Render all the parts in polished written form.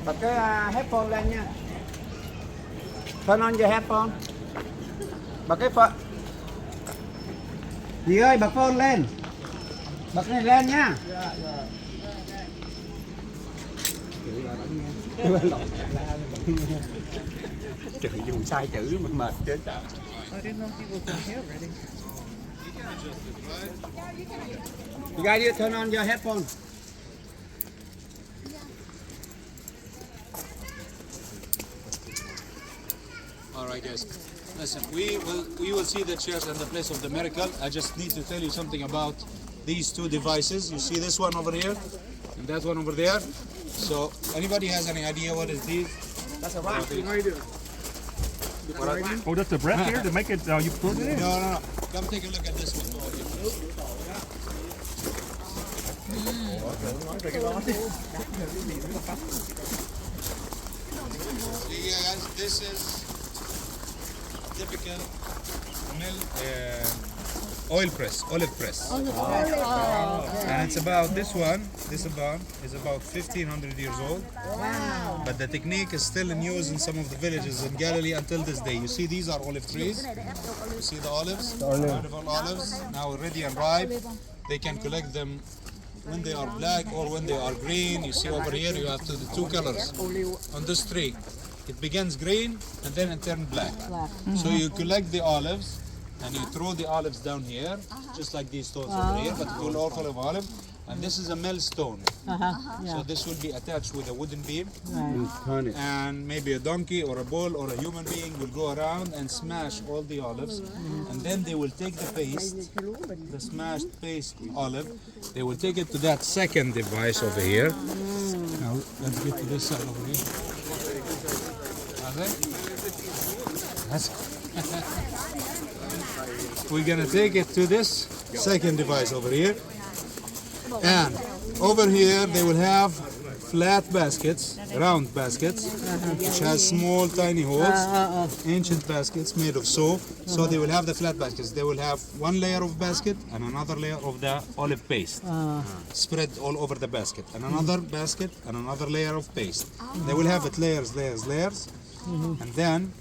Bật cái headphone lên nha. Turn on your headphone. Bật cái phone. Dì ơi, bật phone lên. Bật cái này lên nha. Trời, dùng sai chữ mà mệt chết. You guys need to turn on your headphone. All right, guys. Listen, we will see the church and the place of the miracle. I just need to tell you something about these two devices. You see this one over here and that one over there. So, anybody has any idea what is these? That's a rock. Oh, that's the breath here to make it. You put it in. No. Come take a look at this one over here. See, guys, this is typical olive press. And it's about this one is about 1500 years old. Wow. But the technique is still in use in some of the villages in Galilee until this day. You see, these are olive trees. You see the olives, beautiful olives, now ready and ripe. They can collect them when they are black or when they are green. You see over here you have the two colors on this tree. It begins green and then it turns black. So you collect the olives and you throw the olives down here, just like these stones over here, but full of olive. And this is a millstone. So this will be attached with a wooden beam. And maybe a donkey or a bull or a human being will go around and smash all the olives. And then they will take the paste, the smashed paste olive, they will take it to that second device over here. Now let's get to this side over here. We're gonna take it to this second device over here. And over here they will have flat baskets, round baskets, which has small tiny holes, ancient baskets made of soap. So they will have the flat baskets. They will have one layer of basket and another layer of the olive paste spread all over the basket, and another basket and another layer of paste. They will have it layers. And then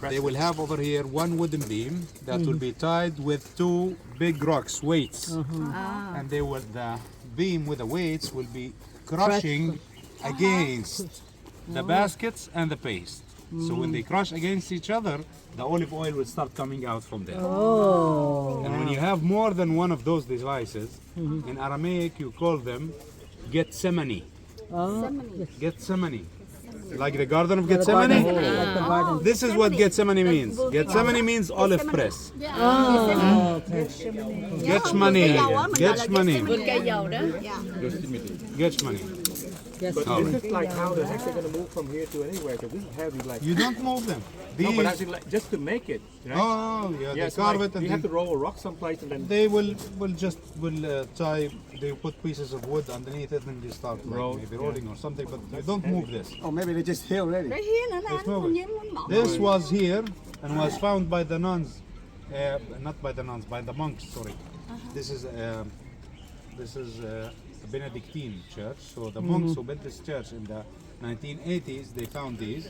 they will have over here one wooden beam that will be tied with two big rocks, weights. And they will, the beam with the weights will be crushing against the baskets and the paste. So when they crush against each other, the olive oil will start coming out from there. And when you have more than one of those devices, in Aramaic you call them Gethsemane. Gethsemane. Like the Garden of Gethsemane? This is what Gethsemane means. Gethsemane means olive press. Gethsemane. But this is like how the heck they're going to move from here to anywhere, because this is heavy. Like You don't move them. no, but actually, like, just to make it. Right? Oh, yeah, they so carve like, it and you have to roll a rock someplace and then. they will tie, they put pieces of wood underneath it and they start like maybe rolling or something, but you don't move this. Oh, maybe they just here already. Right here nữa nè Let's anh, move hình it. như nó mỏng. This was here and was found by the nuns, not by the nuns, by the monks, sorry. This is a Benedictine church, so the monks who built this church in the 1980s, they found these,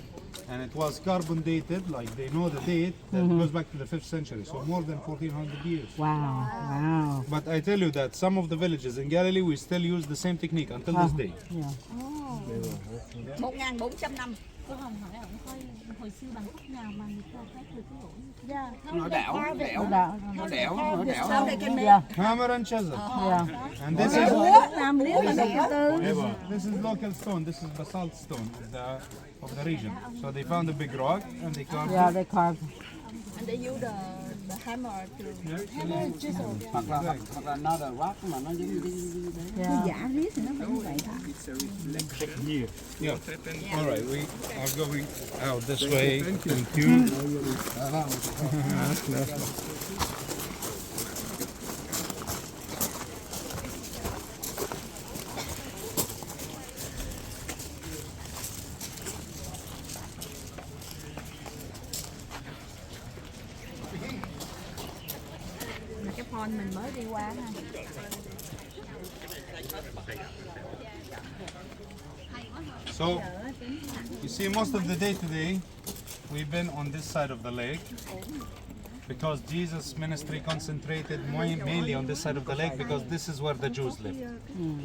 and it was carbon dated, like they know the date, that goes back to the 5th century, so more than 1400 years. Wow. But I tell you that some of the villages in Galilee, we still use the same technique until this day. 1400 năm. Cô Hồng hỏi ổng hồi xưa bằng cách nào mà người ta phát được cái ổ? Nó đẽo. Sau đây trên đây. Hammer and chisel. And this is local stone. This is basalt stone of the region. So they found a big rock and they carved it. They carved. And they use the hammer to chisel. Hoặc là another rock mà nó dính đấy. Giả riết thì nó phải như vậy hả? Yeah. All right, we are going out this way. Thank you. Là cái phone mình mới đi qua ha. So, you see, most of the day today, we've been on this side of the lake because Jesus' ministry concentrated mainly on this side of the lake because this is where the Jews live.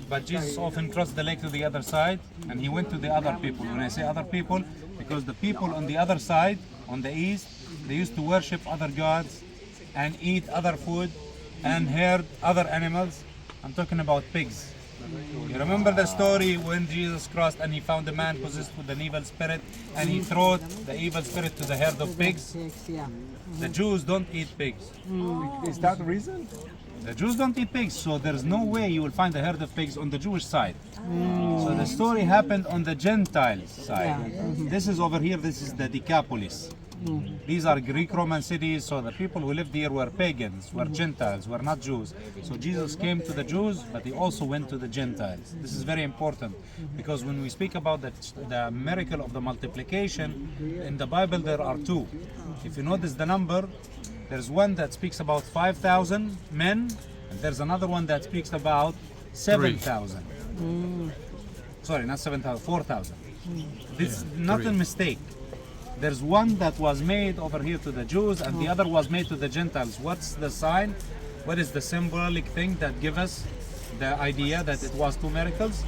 But Jesus often crossed the lake to the other side and he went to the other people. When I say other people, because the people on the other side, on the east, they used to worship other gods and eat other food and herd other animals. I'm talking about pigs. You remember the story when Jesus crossed and he found a man possessed with an evil spirit and he threw the evil spirit to the herd of pigs? The Jews don't eat pigs. Is that the reason? The Jews don't eat pigs, so there's no way you will find a herd of pigs on the Jewish side. So the story happened on the Gentile side. This is over here, this is the Decapolis. These are Greek Roman cities, so the people who lived here were pagans, were Gentiles, were not Jews. So Jesus came to the Jews, but he also went to the Gentiles. This is very important because when we speak about the miracle of the multiplication, in the Bible there are two. If you notice the number, there's one that speaks about 5,000 men, and there's another one that speaks about 7,000. Sorry, not 7,000, 4,000. This is not a mistake. There's one that was made over here to the Jews and the other was made to the Gentiles. What's the sign? What is the symbolic thing that gives us the idea that it was two miracles?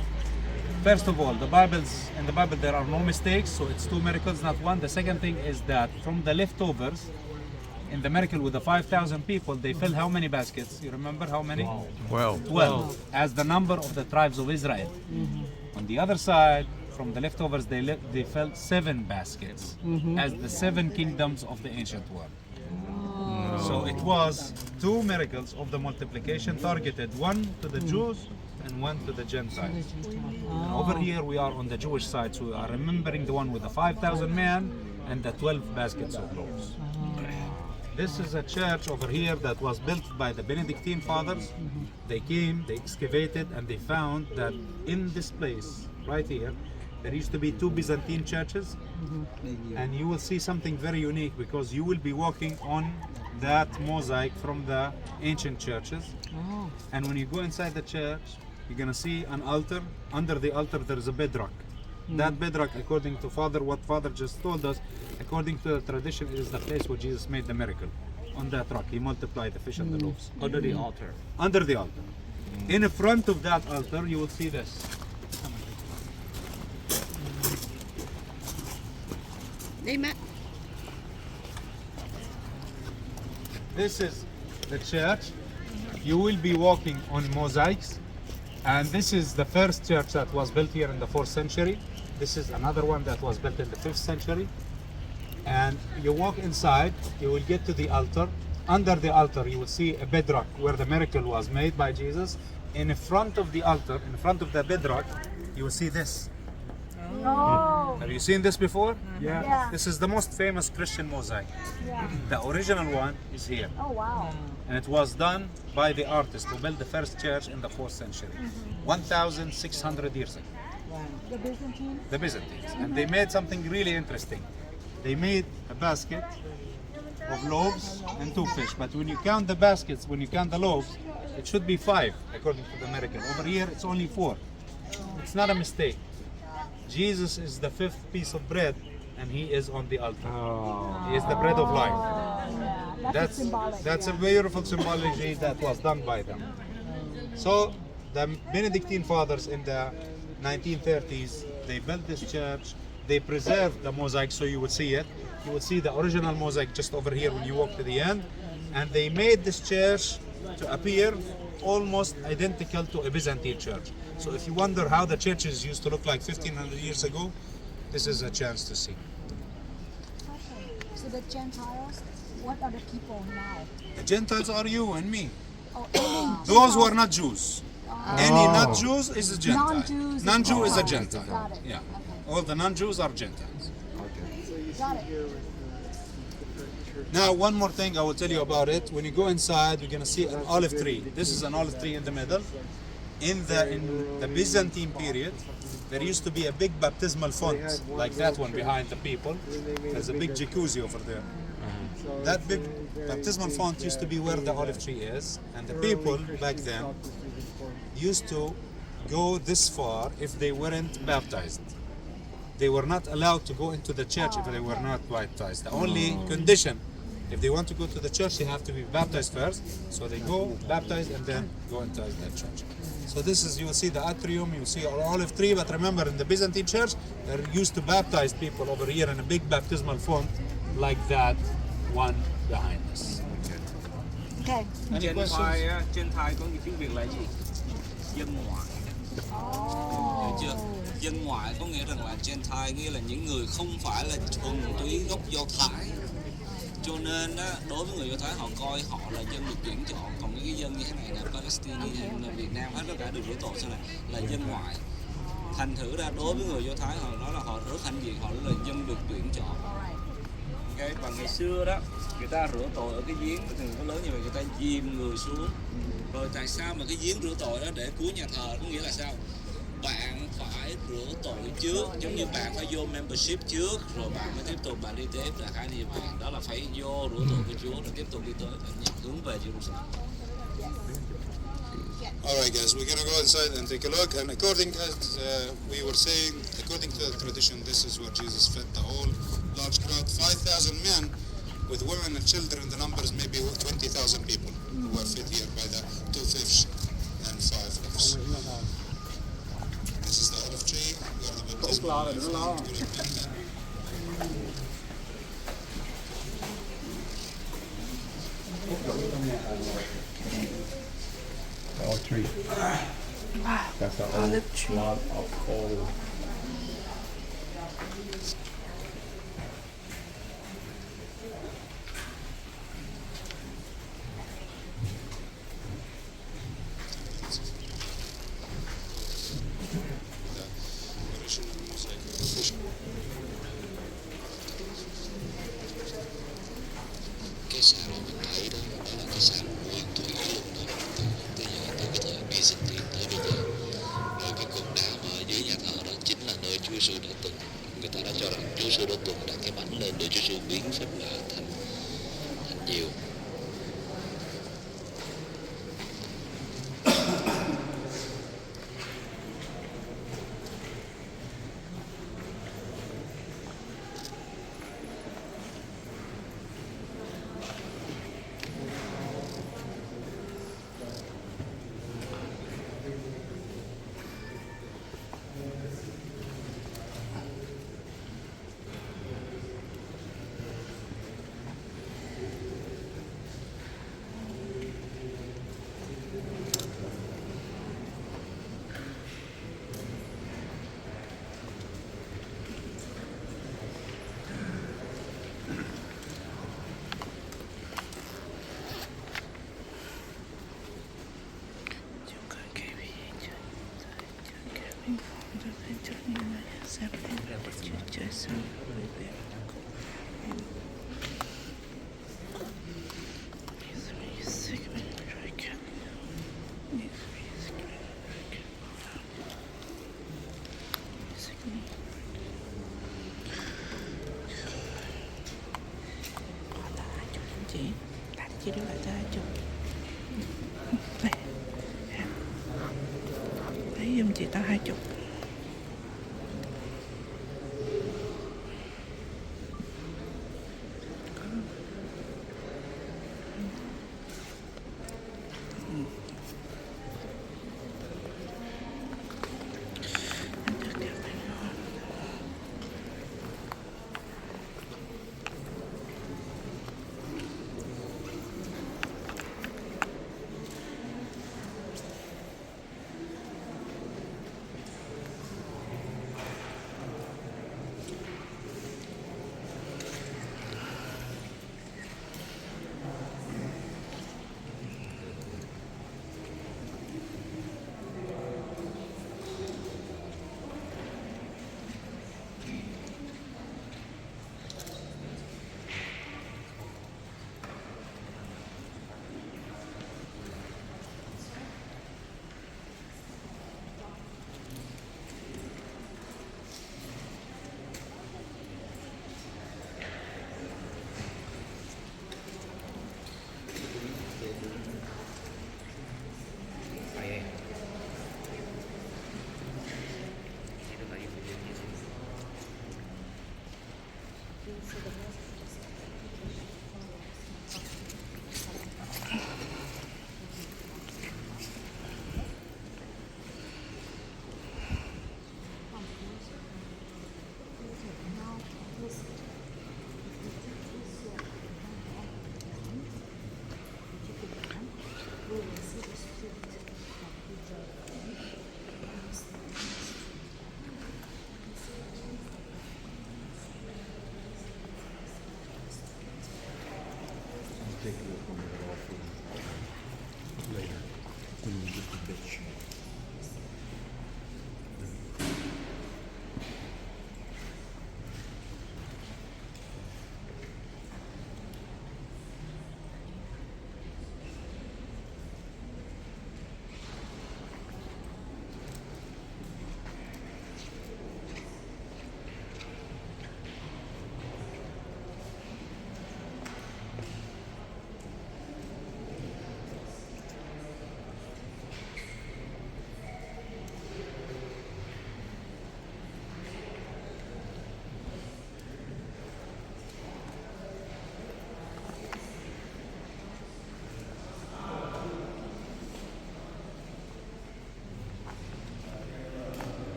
First of all, in the Bible there are no mistakes, so it's two miracles, not one. The second thing is that from the leftovers, in the miracle with the 5,000 people, they filled how many baskets? You remember how many? 12. As the number of the tribes of Israel. On the other side, from the leftovers, they filled 7 baskets as the 7 kingdoms of the ancient world. So it was 2 miracles of the multiplication targeted, one to the Jews and one to the Gentiles. And over here we are on the Jewish side, so we are remembering the one with the 5,000 men and the 12 baskets of loaves. This is a church over here that was built by the Benedictine fathers. They came, they excavated, and they found that in this place, right here, there used to be 2 Byzantine churches. And you will see something very unique because you will be walking on that mosaic from the ancient churches. And when you go inside the church, you're going to see an altar. Under the altar, there is a bedrock. That bedrock, according to what Father just told us, according to the tradition, is the place where Jesus made the miracle. On that rock, he multiplied the fish and the loaves. Under the altar. Under the altar. In front of that altar, you will see this. This is the church. You will be walking on mosaics. And this is the first church that was built here in the 4th century. This is another one that was built in the 5th century. And you walk inside, you will get to the altar. Under the altar, you will see a bedrock where the miracle was made by Jesus. In front of the altar, in front of the bedrock, you will see this. Have you seen this before? Yeah. This is the most famous Christian mosaic. The original one is here. Oh, wow. And it was done by the artist who built the first church in the 4th century, 1,600 years ago. The Byzantine? The Byzantines. And they made something really interesting. They made a basket of loaves and 2 fish. But when you count the baskets, when you count the loaves, it should be 5, according to the miracle. Over here, it's only 4. It's not a mistake. Jesus is the 5th piece of bread, and he is on the altar. He is the bread of life. That's a beautiful symbology that was done by them. So the Benedictine fathers in the 1930s, they built this church. They preserved the mosaic so you would see it. You will see the original mosaic just over here when you walk to the end. And they made this church to appear almost identical to a Byzantine church. So if you wonder how the churches used to look like 1,500 years ago, this is a chance to see. So the Gentiles, what are the people now? The Gentiles are you and me. Oh, any Those who are not Jews. Any not Jews is a Gentile. Non-Jews. Non-Jew is a Got Gentile. it. Yeah. Okay. All the non-Jews are Gentiles. Got it. Now, one more thing I will tell you about it. When you go inside, you're going to see an olive tree. This is an olive tree in the middle. In the Byzantine period, there used to be a big baptismal font, like that one behind the people. There's a big jacuzzi over there. That big baptismal font used to be where the olive tree is, and the people back then used to go this far if they weren't baptized. They were not allowed to go into the church if they were not baptized. The only condition, if they want to go to the church, they have to be baptized first. So they go baptized and then go inside the church. So this is, you will see the atrium, you will see an olive tree, but remember in the Byzantine church, they're used to baptize people over here in a big baptismal font like that one behind us. Okay. Any Trên questions? thai á, trên thai có tiếng Việt là gì? Dân ngoại. Hiểu chưa? Dân ngoại có nghĩa rằng là Gentile nghĩa là những người không phải là thuần túy gốc Do Thái. Cho nên á, đối với người Do Thái họ coi họ là dân được tuyển chọn, còn những cái dân như thế này là Palestine, như là Việt Nam hết tất cả được rửa tội sau này là dân ngoại. Thành thử ra đối với người Do Thái họ nói là họ rất hãnh diện, họ là dân được tuyển chọn. Okay. Và ngày xưa đó người ta rửa tội ở cái giếng thường có lớn như vậy, người ta chìm người xuống. Rồi tại sao mà cái giếng rửa tội đó để cuối nhà thờ có nghĩa là sao? Bạn phải rửa tội trước, giống như bạn phải vô membership trước rồi bạn mới tiếp tục bạn đi tiếp, là khái như vậy. Đó là phải vô rửa tội của Chúa rồi tiếp tục đi tới và hướng về Jerusalem. Alright guys, we're gonna go inside and take a look, and according as we were saying, according to the tradition, this is where Jesus fed the whole large crowd, 5,000 men with women and children. The numbers maybe 20,000 people who were fed here by the 2 fish and 5 loaves. This is the olive tree where the baptism would have been. The olive tree. That's the old lot of coal. Cái xã mà mình thấy đó, đó là cái xã nguyên thủy luôn đó, từ cái thời Byzantine tới bây giờ. Rồi cái cột đá mà ở dưới nhà thờ đó chính là nơi Chúa Giêsu đã từng, người ta đã cho rằng Chúa Giêsu đã từng đặt cái bánh lên để Chúa Giêsu biến phép lạ thành nhiều. Chị đưa lại cho hai chục. Lấy giùm chị tao 20.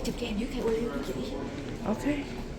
Chụp cho em dưới cây ô liu đi chị. Ok.